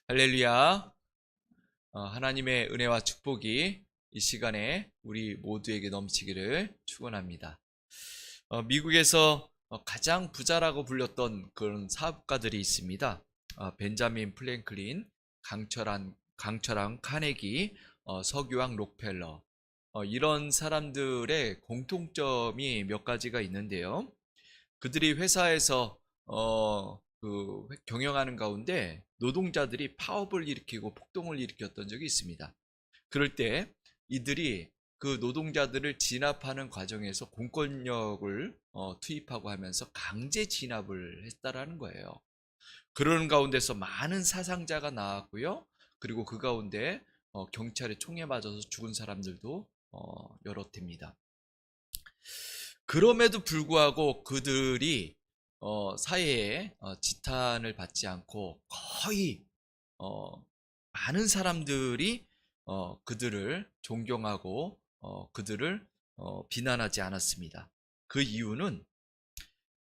할렐루야. 하나님의 은혜와 축복이 이 시간에 우리 모두에게 넘치기를 축원합니다. 미국에서 가장 부자라고 불렸던 그런 사업가들이 있습니다. 벤자민 플랭클린, 강철한 카네기, 석유왕 록펠러, 이런 사람들의 공통점이 몇 가지가 있는데요. 그들이 회사에서 경영하는 가운데 노동자들이 파업을 일으키고 폭동을 일으켰던 적이 있습니다. 그럴 때 이들이 그 노동자들을 진압하는 과정에서 공권력을 투입하고 하면서 강제 진압을 했다라는 거예요. 그러는 가운데서 많은 사상자가 나왔고요. 그리고 그 가운데 경찰의 총에 맞아서 죽은 사람들도 여러 됩니다. 그럼에도 불구하고 그들이 사회에 지탄을 받지 않고 거의 많은 사람들이 그들을 존경하고 그들을 비난하지 않았습니다. 그 이유는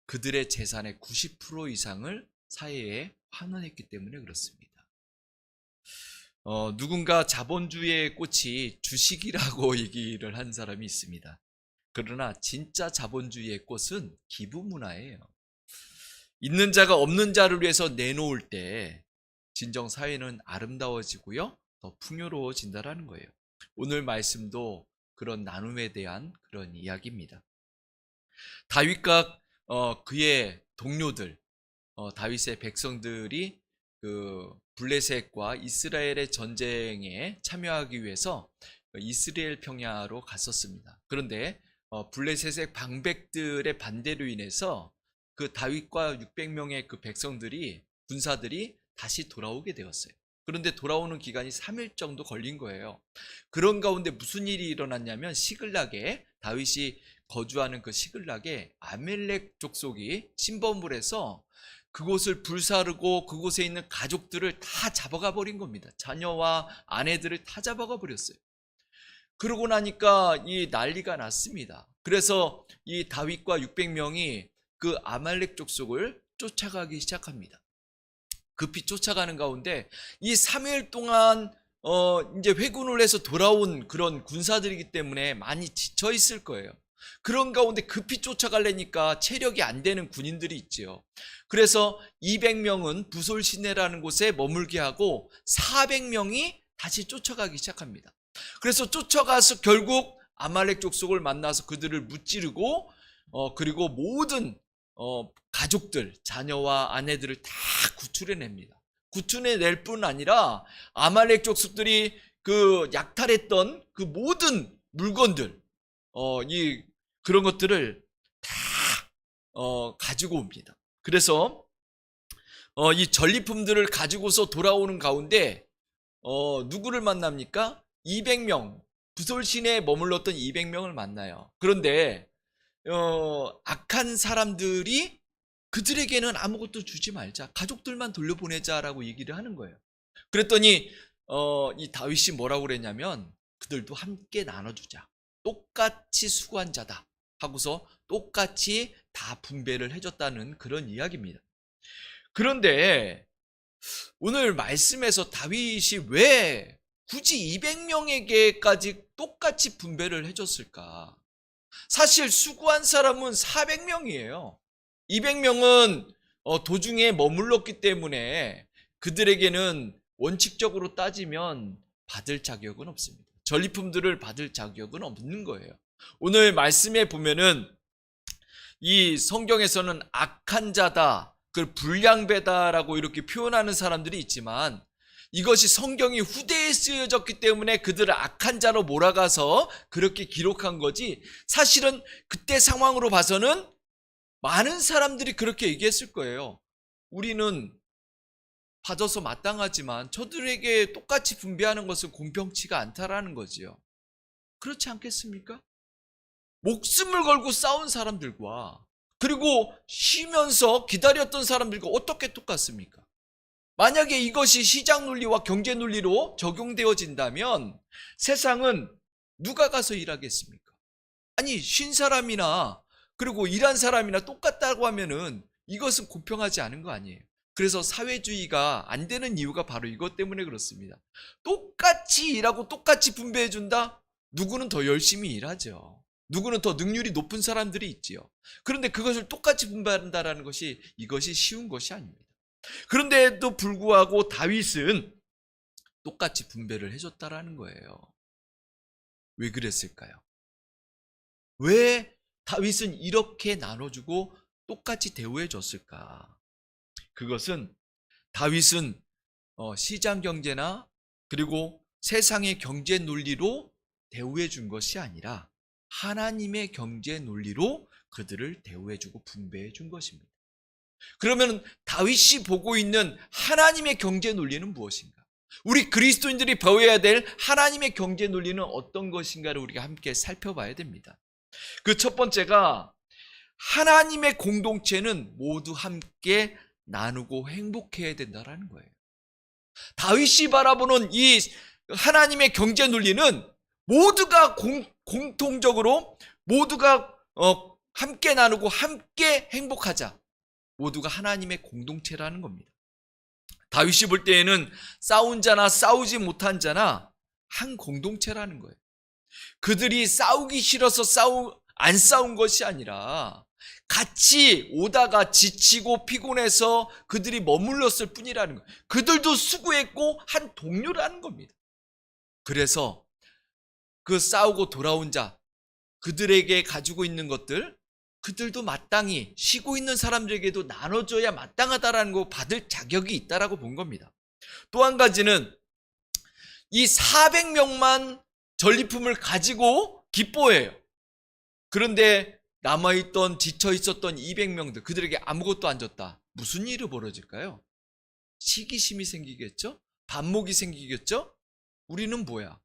그들의 재산의 90% 이상을 사회에 환원했기 때문에 그렇습니다. 누군가 자본주의의 꽃이 주식이라고 얘기를 한 사람이 있습니다. 그러나 진짜 자본주의의 꽃은 기부문화예요. 있는 자가 없는 자를 위해서 내놓을 때 진정 사회는 아름다워지고요, 더 풍요로워진다라는 거예요. 오늘 말씀도 그런 나눔에 대한 그런 이야기입니다. 다윗과 그의 동료들, 다윗의 백성들이 그 블레셋과 이스라엘의 전쟁에 참여하기 위해서 이스라엘 평야로 갔었습니다. 그런데 블레셋의 방백들의 반대로 인해서 그 다윗과 600명의 그 백성들이, 군사들이 다시 돌아오게 되었어요. 그런데 돌아오는 기간이 3일 정도 걸린 거예요. 그런 가운데 무슨 일이 일어났냐면, 시글락에, 다윗이 거주하는 그 시글락에 아멜렉 족속이 침범을 해서 그곳을 불사르고 그곳에 있는 가족들을 다 잡아가 버린 겁니다. 자녀와 아내들을 다 잡아가 버렸어요. 그러고 나니까 이 난리가 났습니다. 그래서 이 다윗과 600명이 그 아말렉 족속을 쫓아가기 시작합니다. 급히 쫓아가는 가운데 이 3일 동안 이제 회군을 해서 돌아온 그런 군사들이기 때문에 많이 지쳐 있을 거예요. 그런 가운데 급히 쫓아가려니까 체력이 안 되는 군인들이 있지요. 그래서 200명은 부솔 시내라는 곳에 머물게 하고 400명이 다시 쫓아가기 시작합니다. 그래서 쫓아가서 결국 아말렉 족속을 만나서 그들을 무찌르고 그리고 모든 가족들, 자녀와 아내들을 다 구출해냅니다. 구출해낼 뿐 아니라 아말렉 족속들이 그 약탈했던 그 모든 물건들, 그런 것들을 다 가지고 옵니다. 그래서 이 전리품들을 가지고서 돌아오는 가운데 누구를 만납니까? 200명, 부솔 시내에 머물렀던 200명을 만나요. 그런데 악한 사람들이 그들에게는 아무것도 주지 말자, 가족들만 돌려보내자라고 얘기를 하는 거예요. 그랬더니 이 다윗이 뭐라고 그랬냐면, 그들도 함께 나눠주자, 똑같이 수고한 자다 하고서 똑같이 다 분배를 해줬다는 그런 이야기입니다. 그런데 오늘 말씀에서 다윗이 왜 굳이 200명에게까지 똑같이 분배를 해줬을까? 사실 수고한 사람은 400명이에요. 200명은 도중에 머물렀기 때문에 그들에게는 원칙적으로 따지면 받을 자격은 없습니다. 전리품들을 받을 자격은 없는 거예요. 오늘 말씀에 보면은 이 성경에서는 악한 자다, 그 불량배다라고 이렇게 표현하는 사람들이 있지만, 이것이 성경이 후대에 쓰여졌기 때문에 그들을 악한 자로 몰아가서 그렇게 기록한 거지, 사실은 그때 상황으로 봐서는 많은 사람들이 그렇게 얘기했을 거예요. 우리는 받아서 마땅하지만 저들에게 똑같이 분배하는 것은 공평치가 않다라는 거지요. 그렇지 않겠습니까? 목숨을 걸고 싸운 사람들과 그리고 쉬면서 기다렸던 사람들과 어떻게 똑같습니까? 만약에 이것이 시장 논리와 경제 논리로 적용되어진다면 세상은 누가 가서 일하겠습니까? 아니, 쉰 사람이나 그리고 일한 사람이나 똑같다고 하면은 이것은 공평하지 않은 거 아니에요. 그래서 사회주의가 안 되는 이유가 바로 이것 때문에 그렇습니다. 똑같이 일하고 똑같이 분배해 준다? 누구는 더 열심히 일하죠. 누구는 더 능률이 높은 사람들이 있지요. 그런데 그것을 똑같이 분배한다라는 것이 이것이 쉬운 것이 아닙니다. 그런데도 불구하고 다윗은 똑같이 분배를 해줬다라는 거예요. 왜 그랬을까요? 왜 다윗은 이렇게 나눠주고 똑같이 대우해 줬을까? 그것은 다윗은 시장 경제나 그리고 세상의 경제 논리로 대우해 준 것이 아니라 하나님의 경제 논리로 그들을 대우해 주고 분배해 준 것입니다. 그러면 다윗이 보고 있는 하나님의 경제 논리는 무엇인가? 우리 그리스도인들이 배워야 될 하나님의 경제 논리는 어떤 것인가를 우리가 함께 살펴봐야 됩니다. 그 첫 번째가 하나님의 공동체는 모두 함께 나누고 행복해야 된다라는 거예요. 다윗이 바라보는 이 하나님의 경제 논리는 모두가 공통적으로 모두가 함께 나누고 함께 행복하자. 모두가 하나님의 공동체라는 겁니다. 다윗이 볼 때에는 싸운 자나 싸우지 못한 자나 한 공동체라는 거예요. 그들이 싸우기 싫어서 안 싸운 것이 아니라 같이 오다가 지치고 피곤해서 그들이 머물렀을 뿐이라는 거예요. 그들도 수고했고 한 동료라는 겁니다. 그래서 그 싸우고 돌아온 자, 그들에게 가지고 있는 것들, 그들도 마땅히 쉬고 있는 사람들에게도 나눠줘야 마땅하다라는 거 받을 자격이 있다라고 본 겁니다. 또 한 가지는 이 400명만 전리품을 가지고 기뻐해요. 그런데 남아있던 지쳐 있었던 200명들, 그들에게 아무것도 안 줬다. 무슨 일이 벌어질까요? 시기심이 생기겠죠? 반목이 생기겠죠? 우리는 뭐야?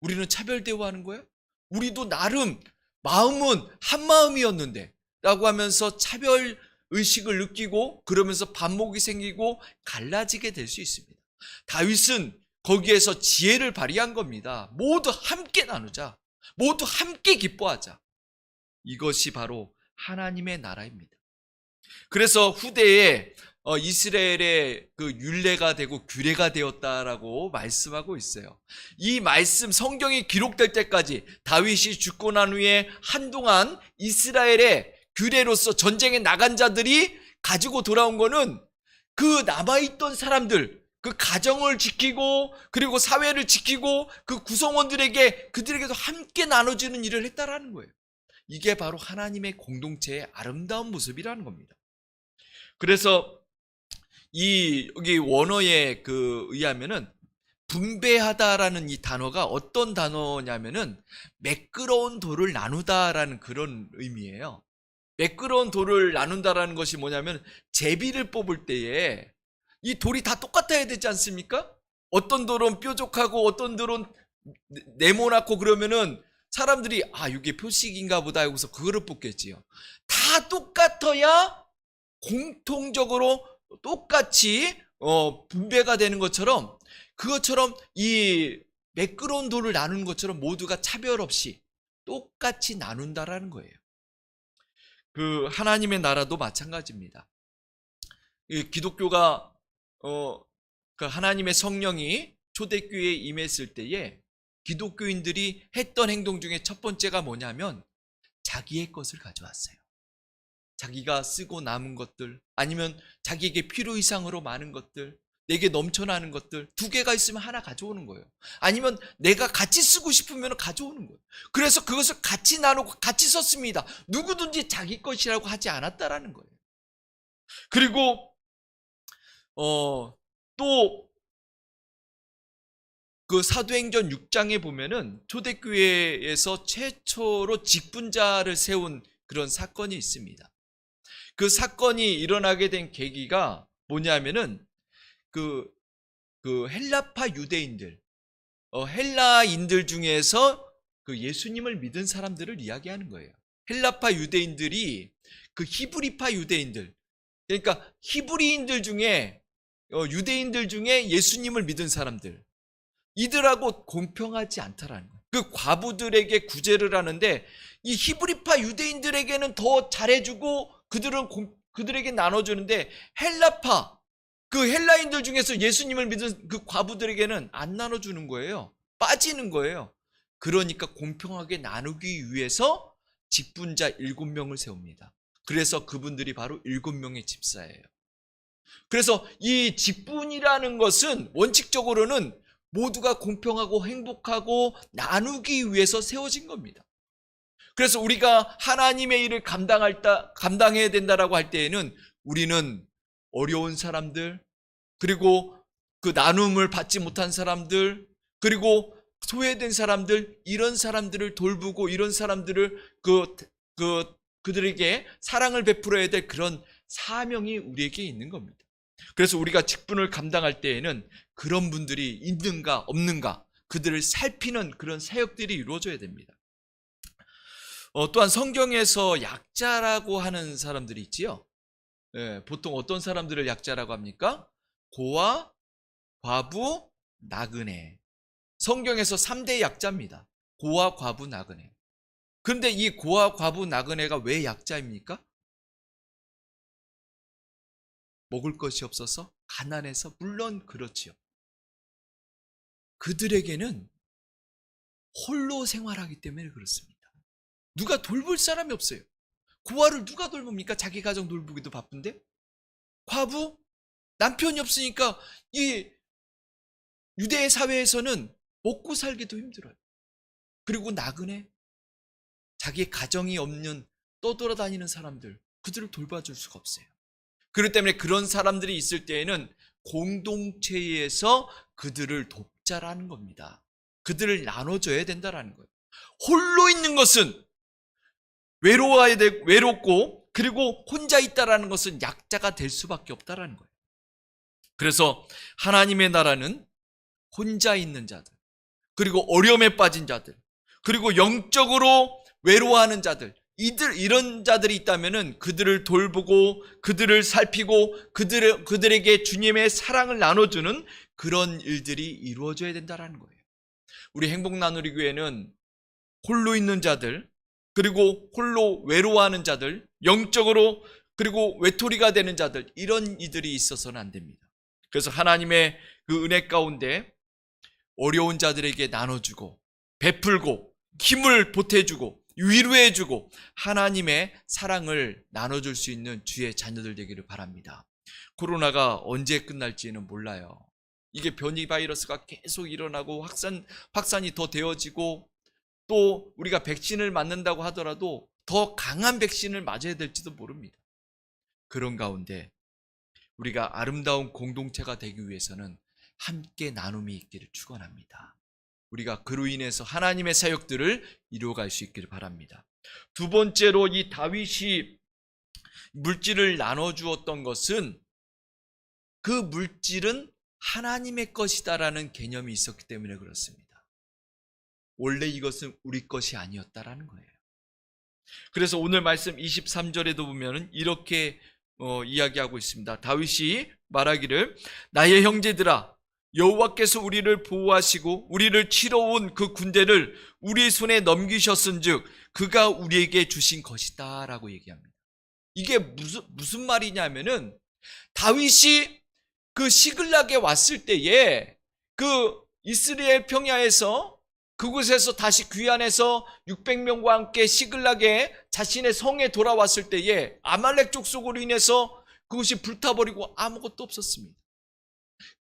우리는 차별 대우하는 거야? 우리도 나름 마음은 한 마음이었는데 라고 하면서 차별 의식을 느끼고 그러면서 반목이 생기고 갈라지게 될 수 있습니다. 다윗은 거기에서 지혜를 발휘한 겁니다. 모두 함께 나누자. 모두 함께 기뻐하자. 이것이 바로 하나님의 나라입니다. 그래서 후대에 이스라엘의 그 율례가 되고 규례가 되었다라고 말씀하고 있어요. 이 말씀 성경이 기록될 때까지 다윗이 죽고 난 후에 한동안 이스라엘의 규례로서 전쟁에 나간 자들이 가지고 돌아온 거는 그 남아있던 사람들, 그 가정을 지키고 그리고 사회를 지키고 그 구성원들에게 그들에게도 함께 나눠주는 일을 했다라는 거예요. 이게 바로 하나님의 공동체의 아름다운 모습이라는 겁니다. 그래서 여기 원어에 의하면은 분배하다라는 이 단어가 어떤 단어냐면은 매끄러운 돌을 나누다라는 그런 의미예요. 매끄러운 돌을 나눈다라는 것이 뭐냐면 제비를 뽑을 때에 이 돌이 다 똑같아야 되지 않습니까? 어떤 돌은 뾰족하고 어떤 돌은 네모나고 그러면은 사람들이 이게 표식인가 보다 하고서 그거를 뽑겠지요. 다 똑같아야 공통적으로 똑같이 분배가 되는 것처럼 그것처럼 이 매끄러운 돌을 나누는 것처럼 모두가 차별 없이 똑같이 나눈다라는 거예요. 그 하나님의 나라도 마찬가지입니다. 기독교가 그 하나님의 성령이 초대교회에 임했을 때에 기독교인들이 했던 행동 중에 첫 번째가 뭐냐면 자기의 것을 가져왔어요. 자기가 쓰고 남은 것들, 아니면 자기에게 필요 이상으로 많은 것들, 내게 넘쳐나는 것들, 2개가 있으면 하나 가져오는 거예요. 아니면 내가 같이 쓰고 싶으면 가져오는 거예요. 그래서 그것을 같이 나누고 같이 썼습니다. 누구든지 자기 것이라고 하지 않았다라는 거예요. 그리고 또 그 사도행전 6장에 보면은 초대교회에서 최초로 직분자를 세운 그런 사건이 있습니다. 그 사건이 일어나게 된 계기가 뭐냐면은 그 헬라파 유대인들, 헬라인들 중에서 그 예수님을 믿은 사람들을 이야기하는 거예요. 헬라파 유대인들이 그 히브리파 유대인들, 그러니까 히브리인들 중에 유대인들 중에 예수님을 믿은 사람들, 이들하고 공평하지 않다라는 거예요. 그 과부들에게 구제를 하는데 이 히브리파 유대인들에게는 더 잘해주고 그들에게 나눠주는데 헬라파 그 헬라인들 중에서 예수님을 믿은 그 과부들에게는 안 나눠주는 거예요. 빠지는 거예요. 그러니까 공평하게 나누기 위해서 직분자 7명을 세웁니다. 그래서 그분들이 바로 7명의 집사예요. 그래서 이 직분이라는 것은 원칙적으로는 모두가 공평하고 행복하고 나누기 위해서 세워진 겁니다. 그래서 우리가 하나님의 일을 감당해야 된다라고 할 때에는 우리는 어려운 사람들, 그리고 그 나눔을 받지 못한 사람들, 그리고 소외된 사람들, 이런 사람들을 돌보고 이런 사람들을 그들에게 사랑을 베풀어야 될 그런 사명이 우리에게 있는 겁니다. 그래서 우리가 직분을 감당할 때에는 그런 분들이 있는가 없는가 그들을 살피는 그런 사역들이 이루어져야 됩니다. 또한 성경에서 약자라고 하는 사람들이 있지요. 보통 어떤 사람들을 약자라고 합니까? 고아, 과부, 나그네. 성경에서 3대 약자입니다. 고아, 과부, 나그네. 그런데 이 고아, 과부, 나그네가 왜 약자입니까? 먹을 것이 없어서 가난해서, 물론 그렇지요. 그들에게는 홀로 생활하기 때문에 그렇습니다. 누가 돌볼 사람이 없어요. 고아를 누가 돌봅니까? 자기 가정 돌보기도 바쁜데. 과부, 남편이 없으니까 이 유대 사회에서는 먹고 살기도 힘들어요. 그리고 나그네, 자기 가정이 없는 떠돌아다니는 사람들, 그들을 돌봐줄 수가 없어요. 그렇기 때문에 그런 사람들이 있을 때에는 공동체에서 그들을 돕자라는 겁니다. 그들을 나눠줘야 된다라는 거예요. 홀로 있는 것은 외롭고, 그리고 혼자 있다라는 것은 약자가 될 수밖에 없다라는 거예요. 그래서 하나님의 나라는 혼자 있는 자들, 그리고 어려움에 빠진 자들, 그리고 영적으로 외로워하는 자들, 이런 자들이 있다면은 그들을 돌보고 그들을 살피고 그들에게 주님의 사랑을 나눠주는 그런 일들이 이루어져야 된다는 거예요. 우리 행복나누리 교회는 홀로 있는 자들, 그리고 홀로 외로워하는 자들, 영적으로 그리고 외톨이가 되는 자들, 이런 이들이 있어서는 안 됩니다. 그래서 하나님의 그 은혜 가운데 어려운 자들에게 나눠주고 베풀고 힘을 보태주고 위로해주고 하나님의 사랑을 나눠줄 수 있는 주의 자녀들 되기를 바랍니다. 코로나가 언제 끝날지는 몰라요. 이게 변이 바이러스가 계속 일어나고 확산이 더 되어지고, 또 우리가 백신을 맞는다고 하더라도 더 강한 백신을 맞아야 될지도 모릅니다. 그런 가운데 우리가 아름다운 공동체가 되기 위해서는 함께 나눔이 있기를 축원합니다. 우리가 그로 인해서 하나님의 사역들을 이루어갈 수 있기를 바랍니다. 두 번째로 이 다윗이 물질을 나눠주었던 것은 그 물질은 하나님의 것이다라는 개념이 있었기 때문에 그렇습니다. 원래 이것은 우리 것이 아니었다라는 거예요. 그래서 오늘 말씀 23절에도 보면 이렇게 이야기하고 있습니다. 다윗이 말하기를 나의 형제들아 여호와께서 우리를 보호하시고 우리를 치러 온 그 군대를 우리 손에 넘기셨은즉 그가 우리에게 주신 것이다 라고 얘기합니다. 이게 무슨 말이냐면은 다윗이 그 시글락에 왔을 때에 그 이스라엘 평야에서 그곳에서 다시 귀환해서 600명과 함께 시글락에 자신의 성에 돌아왔을 때에 아말렉 족속으로 인해서 그것이 불타버리고 아무것도 없었습니다.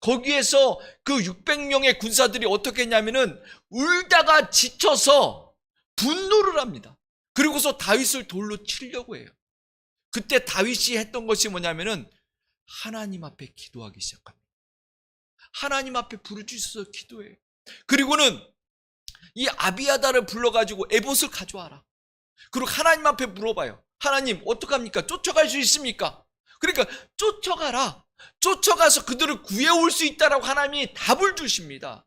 거기에서 그 600명의 군사들이 어떻게 했냐면은 울다가 지쳐서 분노를 합니다. 그리고서 다윗을 돌로 치려고 해요. 그때 다윗이 했던 것이 뭐냐면은 하나님 앞에 기도하기 시작합니다. 하나님 앞에 부르짖어서 기도해요. 그리고는 이 아비아다를 불러가지고 에봇을 가져와라. 그리고 하나님 앞에 물어봐요. 하나님 어떡합니까? 쫓아갈 수 있습니까? 그러니까 쫓아가라. 쫓아가서 그들을 구해올 수 있다라고 하나님이 답을 주십니다.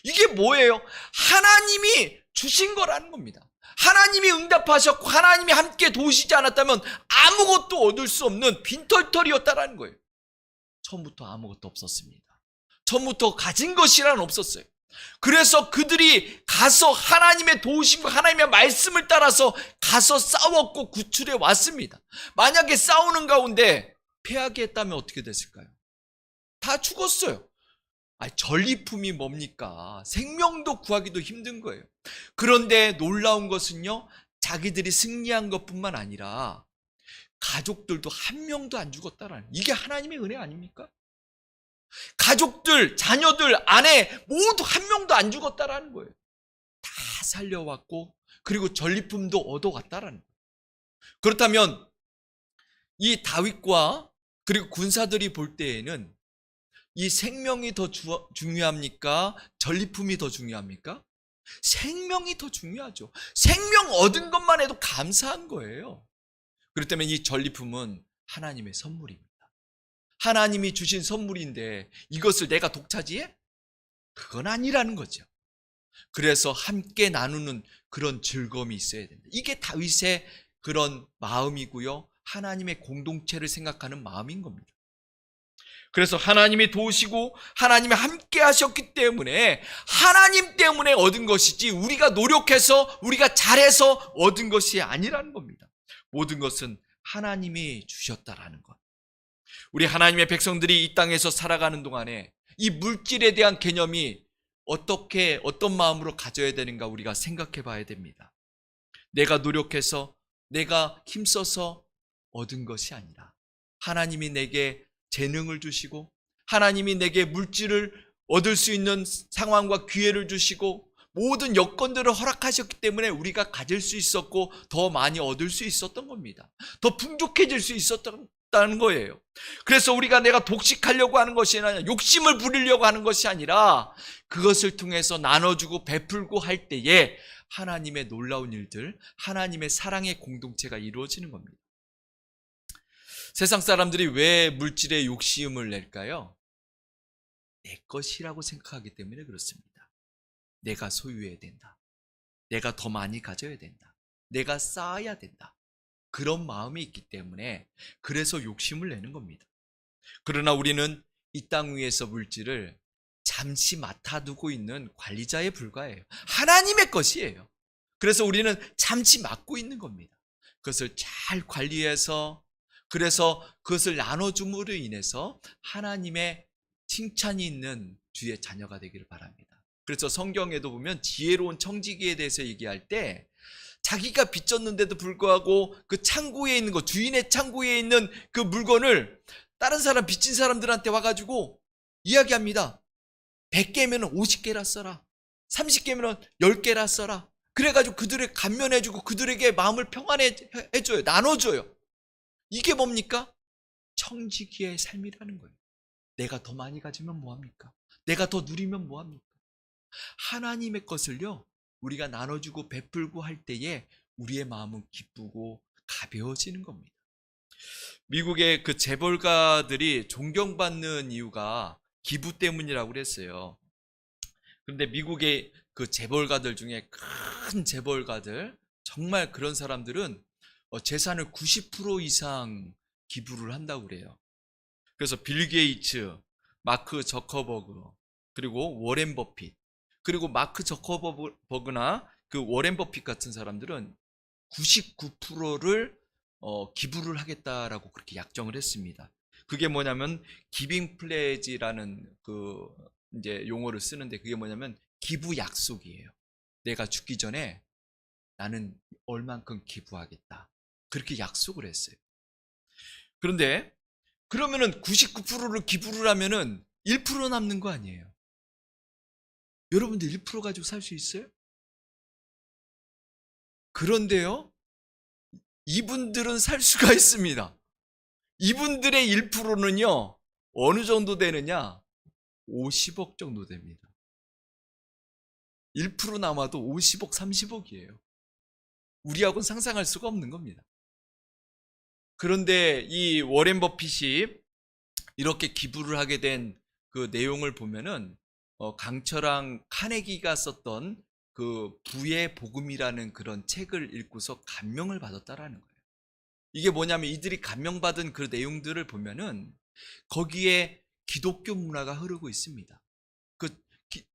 이게 뭐예요? 하나님이 주신 거라는 겁니다. 하나님이 응답하셨고 하나님이 함께 도우시지 않았다면 아무것도 얻을 수 없는 빈털털이었다라는 거예요. 처음부터 아무것도 없었습니다. 처음부터 가진 것이란 없었어요. 그래서 그들이 가서 하나님의 도우심과 하나님의 말씀을 따라서 가서 싸웠고 구출해 왔습니다. 만약에 싸우는 가운데 패하게 했다면 어떻게 됐을까요? 다 죽었어요. 전리품이 뭡니까? 생명도 구하기도 힘든 거예요. 그런데 놀라운 것은요, 자기들이 승리한 것뿐만 아니라 가족들도 한 명도 안 죽었다라는, 이게 하나님의 은혜 아닙니까? 가족들, 자녀들, 아내 모두 한 명도 안 죽었다라는 거예요. 다 살려왔고, 그리고 전리품도 얻어왔다라는 거예요. 그렇다면 이 다윗과 그리고 군사들이 볼 때에는 이 생명이 더 중요합니까? 전리품이 더 중요합니까? 생명이 더 중요하죠. 생명 얻은 것만 해도 감사한 거예요. 그렇다면 이 전리품은 하나님의 선물입니다. 하나님이 주신 선물인데 이것을 내가 독차지해? 그건 아니라는 거죠. 그래서 함께 나누는 그런 즐거움이 있어야 된다. 이게 다윗의 그런 마음이고요, 하나님의 공동체를 생각하는 마음인 겁니다. 그래서 하나님이 도우시고 하나님이 함께 하셨기 때문에 하나님 때문에 얻은 것이지 우리가 노력해서 우리가 잘해서 얻은 것이 아니라는 겁니다. 모든 것은 하나님이 주셨다라는 것. 우리 하나님의 백성들이 이 땅에서 살아가는 동안에 이 물질에 대한 개념이 어떤 마음으로 가져야 되는가 우리가 생각해 봐야 됩니다. 내가 노력해서 내가 힘써서 얻은 것이 아니라 하나님이 내게 재능을 주시고 하나님이 내게 물질을 얻을 수 있는 상황과 기회를 주시고 모든 여건들을 허락하셨기 때문에 우리가 가질 수 있었고 더 많이 얻을 수 있었던 겁니다. 더 풍족해질 수 있었다는 거예요. 그래서 우리가 내가 독식하려고 하는 것이 아니라 욕심을 부리려고 하는 것이 아니라 그것을 통해서 나눠주고 베풀고 할 때에 하나님의 놀라운 일들, 하나님의 사랑의 공동체가 이루어지는 겁니다. 세상 사람들이 왜 물질에 욕심을 낼까요? 내 것이라고 생각하기 때문에 그렇습니다. 내가 소유해야 된다. 내가 더 많이 가져야 된다. 내가 쌓아야 된다. 그런 마음이 있기 때문에 그래서 욕심을 내는 겁니다. 그러나 우리는 이 땅 위에서 물질을 잠시 맡아두고 있는 관리자에 불과해요. 하나님의 것이에요. 그래서 우리는 잠시 맡고 있는 겁니다. 그것을 잘 관리해서 그래서 그것을 나눠줌으로 인해서 하나님의 칭찬이 있는 주의 자녀가 되기를 바랍니다. 그래서 성경에도 보면 지혜로운 청지기에 대해서 얘기할 때 자기가 빚졌는데도 불구하고 그 창고에 있는 거, 주인의 창고에 있는 그 물건을 다른 사람, 빚진 사람들한테 와가지고 이야기합니다. 100개면 50개라 써라. 30개면 10개라 써라. 그래가지고 그들을 감면해주고 그들에게 마음을 평안해줘요. 나눠줘요. 이게 뭡니까? 청지기의 삶이라는 거예요. 내가 더 많이 가지면 뭐합니까? 내가 더 누리면 뭐합니까? 하나님의 것을요, 우리가 나눠주고 베풀고 할 때에 우리의 마음은 기쁘고 가벼워지는 겁니다. 미국의 그 재벌가들이 존경받는 이유가 기부 때문이라고 그랬어요. 그런데 미국의 그 재벌가들 중에 큰 재벌가들, 정말 그런 사람들은 재산을 90% 이상 기부를 한다고 그래요. 그래서 빌 게이츠, 마크 저커버그, 그리고 워렌 버핏, 그리고 마크 저커버그나 그 워렌 버핏 같은 사람들은 99%를 기부를 하겠다라고 그렇게 약정을 했습니다. 그게 뭐냐면 기빙 플레지라는 그 이제 용어를 쓰는데 그게 뭐냐면 기부 약속이에요. 내가 죽기 전에 나는 얼만큼 기부하겠다. 그렇게 약속을 했어요. 그런데 그러면은 99%를 기부를 하면은 1% 남는 거 아니에요? 여러분들 1% 가지고 살 수 있어요? 그런데요, 이분들은 살 수가 있습니다. 이분들의 1%는요, 어느 정도 되느냐? 50억 정도 됩니다. 1% 남아도 50억, 30억이에요. 우리하고는 상상할 수가 없는 겁니다. 그런데 이 워렌 버핏이 이렇게 기부를 하게 된 그 내용을 보면은 강철왕 카네기가 썼던 그 부의 복음이라는 그런 책을 읽고서 감명을 받았다라는 거예요. 이게 뭐냐면 이들이 감명받은 그 내용들을 보면은 거기에 기독교 문화가 흐르고 있습니다.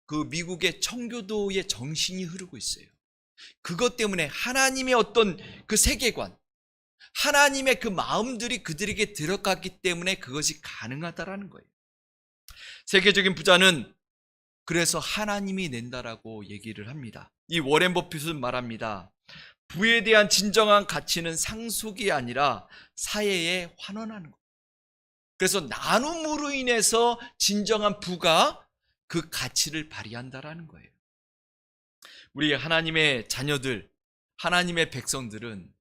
그 미국의 청교도의 정신이 흐르고 있어요. 그것 때문에 하나님의 어떤 그 세계관, 하나님의 그 마음들이 그들에게 들어갔기 때문에 그것이 가능하다라는 거예요. 세계적인 부자는 그래서 하나님이 낸다라고 얘기를 합니다. 이 워렌 버핏은 말합니다. 부에 대한 진정한 가치는 상속이 아니라 사회에 환원하는 것. 그래서 나눔으로 인해서 진정한 부가 그 가치를 발휘한다라는 거예요. 우리 하나님의 자녀들, 하나님의 백성들은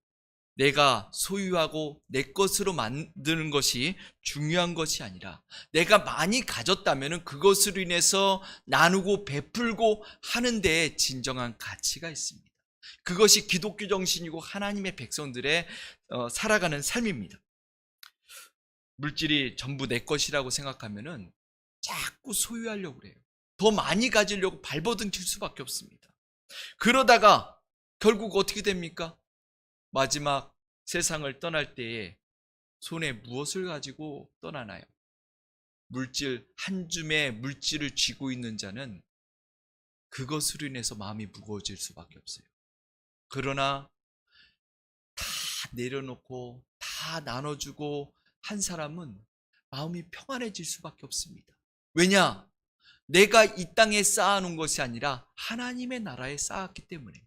내가 소유하고 내 것으로 만드는 것이 중요한 것이 아니라 내가 많이 가졌다면 그것으로 인해서 나누고 베풀고 하는 데에 진정한 가치가 있습니다. 그것이 기독교 정신이고 하나님의 백성들의 살아가는 삶입니다. 물질이 전부 내 것이라고 생각하면은 자꾸 소유하려고 그래요. 더 많이 가지려고 발버둥 칠 수밖에 없습니다. 그러다가 결국 어떻게 됩니까? 마지막 세상을 떠날 때에 손에 무엇을 가지고 떠나나요? 물질, 한 줌의 물질을 쥐고 있는 자는 그것으로 인해서 마음이 무거워질 수밖에 없어요. 그러나 다 내려놓고 다 나눠주고 한 사람은 마음이 평안해질 수밖에 없습니다. 왜냐? 내가 이 땅에 쌓아놓은 것이 아니라 하나님의 나라에 쌓았기 때문에.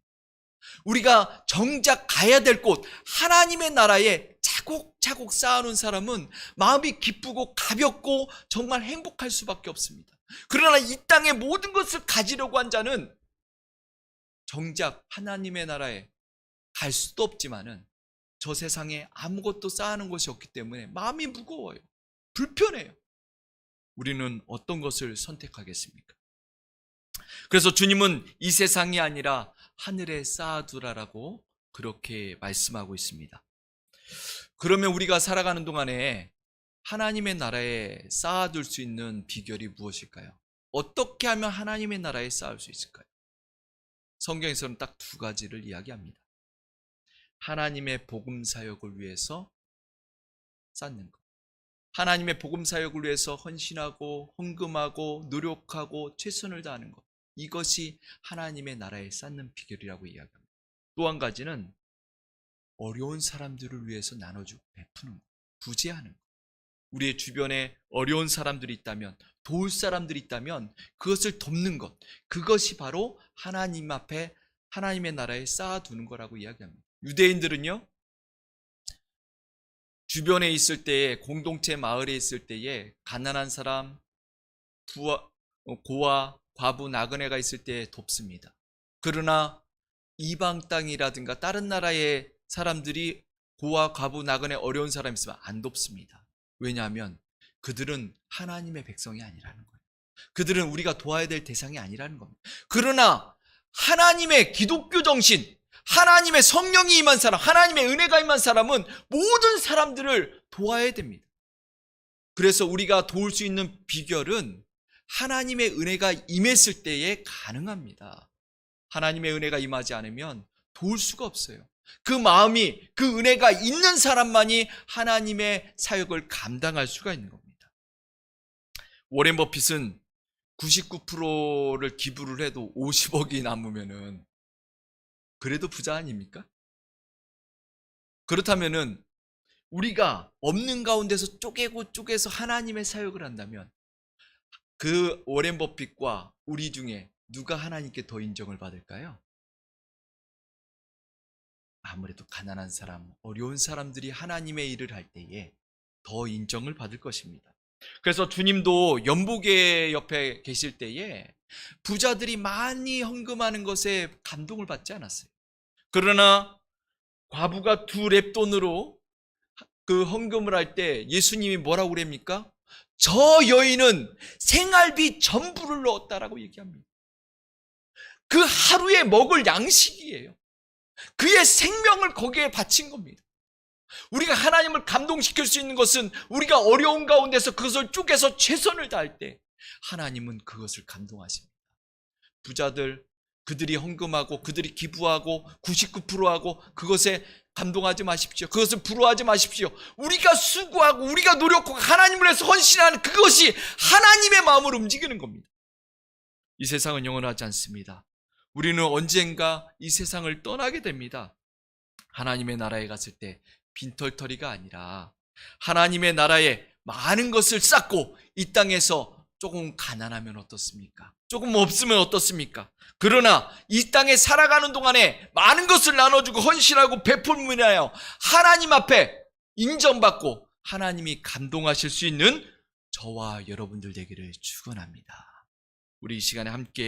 우리가 정작 가야 될 곳 하나님의 나라에 차곡차곡 쌓아놓은 사람은 마음이 기쁘고 가볍고 정말 행복할 수밖에 없습니다. 그러나 이 땅의 모든 것을 가지려고 한 자는 정작 하나님의 나라에 갈 수도 없지만은 저 세상에 아무것도 쌓아놓은 것이 없기 때문에 마음이 무거워요. 불편해요. 우리는 어떤 것을 선택하겠습니까? 그래서 주님은 이 세상이 아니라 하늘에 쌓아두라라고 그렇게 말씀하고 있습니다. 그러면 우리가 살아가는 동안에 하나님의 나라에 쌓아둘 수 있는 비결이 무엇일까요? 어떻게 하면 하나님의 나라에 쌓을 수 있을까요? 성경에서는 딱 두 가지를 이야기합니다. 하나님의 복음 사역을 위해서 쌓는 것. 하나님의 복음 사역을 위해서 헌신하고 헌금하고 노력하고 최선을 다하는 것. 이것이 하나님의 나라에 쌓는 비결이라고 이야기합니다. 또 한 가지는 어려운 사람들을 위해서 나눠주고 베푸는 것, 부재하는 것. 우리의 주변에 어려운 사람들이 있다면, 도울 사람들이 있다면 그것을 돕는 것, 그것이 바로 하나님 앞에 하나님의 나라에 쌓아두는 거라고 이야기합니다. 유대인들은요, 주변에 있을 때에, 공동체 마을에 있을 때에 가난한 사람, 고아, 과부, 나그네가 있을 때에 돕습니다. 그러나 이방 땅이라든가 다른 나라의 사람들이 고아, 과부, 나그네 어려운 사람이 있으면 안 돕습니다. 왜냐하면 그들은 하나님의 백성이 아니라는 거예요. 그들은 우리가 도와야 될 대상이 아니라는 겁니다. 그러나 하나님의 기독교 정신, 하나님의 성령이 임한 사람, 하나님의 은혜가 임한 사람은 모든 사람들을 도와야 됩니다. 그래서 우리가 도울 수 있는 비결은 하나님의 은혜가 임했을 때에 가능합니다. 하나님의 은혜가 임하지 않으면 도울 수가 없어요. 그 마음이, 그 은혜가 있는 사람만이 하나님의 사역을 감당할 수가 있는 겁니다. 워렌 버핏은 99%를 기부를 해도 50억이 남으면은 그래도 부자 아닙니까? 그렇다면은 우리가 없는 가운데서 쪼개서 하나님의 사역을 한다면 그 워렌 버핏과 우리 중에 누가 하나님께 더 인정을 받을까요? 아무래도 가난한 사람, 어려운 사람들이 하나님의 일을 할 때에 더 인정을 받을 것입니다. 그래서 주님도 연보계 옆에 계실 때에 부자들이 많이 헌금하는 것에 감동을 받지 않았어요. 그러나 과부가 2렙돈으로 그 헌금을 할 때 예수님이 뭐라고 그럽니까? 저 여인은 생활비 전부를 넣었다라고 얘기합니다. 그 하루에 먹을 양식이에요. 그의 생명을 거기에 바친 겁니다. 우리가 하나님을 감동시킬 수 있는 것은 우리가 어려운 가운데서 그것을 쪼개서 최선을 다할 때 하나님은 그것을 감동하십니다. 부자들, 그들이 헌금하고 그들이 기부하고 99%하고 그것에 감동하지 마십시오. 그것을 부러워하지 마십시오. 우리가 수고하고 우리가 노력하고 하나님을 위해서 헌신하는 그것이 하나님의 마음을 움직이는 겁니다. 이 세상은 영원하지 않습니다. 우리는 언젠가 이 세상을 떠나게 됩니다. 하나님의 나라에 갔을 때 빈털터리가 아니라 하나님의 나라에 많은 것을 쌓고 이 땅에서 조금 가난하면 어떻습니까? 조금 없으면 어떻습니까? 그러나 이 땅에 살아가는 동안에 많은 것을 나눠주고 헌신하고 베풀면 인하여 하나님 앞에 인정받고 하나님이 감동하실 수 있는 저와 여러분들 되기를 축원합니다. 우리 이 시간에 함께